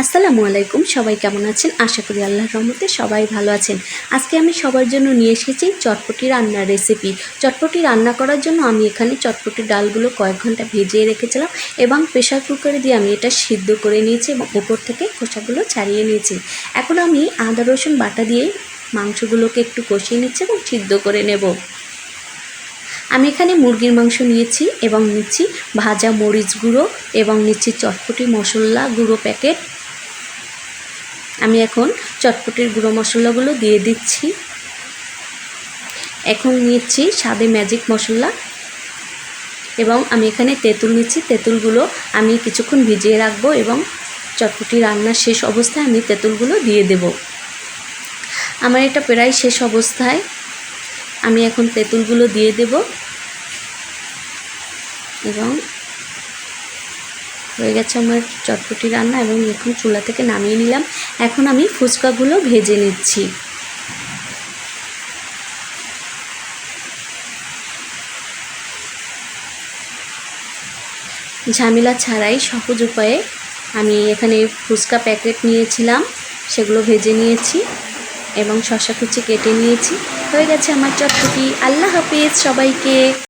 আসসালামু আলাইকুম। সবাই কেমন আছেন? আশা করি আল্লাহর রহমতে সবাই ভালো আছেন। আজকে আমি সবার জন্য নিয়ে এসেছি চটপটি রান্নার রেসিপি। চটপটি রান্না করার জন্য আমি এখানে চটপটির ডালগুলো কয়েক ঘন্টা ভিজিয়ে রেখেছিলাম এবং প্রেশার কুকারে দিয়ে আমি এটা সিদ্ধ করে নিয়েছি এবং উপর থেকে খোসাগুলো ছাড়িয়ে নিয়েছি। এখন আমি আদা রসুন বাটা দিয়ে মাংসগুলোকে একটু কষিয়ে নিচ্ছি এবং সিদ্ধ করে নেব। আমি এখানে মুরগির মাংস নিয়েছি এবং নিচ্ছি ভাজা মরিচ গুঁড়ো এবং নিচ্ছি চটপটি মশলা গুঁড়ো প্যাকেট। আমি এখন চটপটির গুঁড়ো মশলাগুলো দিয়ে দিচ্ছি। এখন নিচ্ছি স্বাদে ম্যাজিক মশলা এবং আমি এখানে তেঁতুল নিচ্ছি। তেঁতুলগুলো আমি কিছুক্ষণ ভিজিয়ে রাখবো এবং চটপটি রান্নার শেষ অবস্থায় আমি তেঁতুলগুলো দিয়ে দেব। আমার এটা প্রায় শেষ অবস্থায়, আমি এখন তেঁতুলগুলো দিয়ে দেব এবং হয়ে গেছে আমার চটপটি রান্না এবং এখন চুলা থেকে নামিয়ে নিলাম। এখন আমি ফুচকাগুলো ভেজে নিচ্ছি। ঝামেলা ছাড়াই সহজ উপায়ে আমি এখানে ফুচকা প্যাকেট নিয়েছিলাম, সেগুলো ভেজে নিয়েছি এবং শসা কুচি কেটে নিয়েছি। হয়ে গেছে আমার চটপটি। আল্লাহ হাফেজ সবাইকে।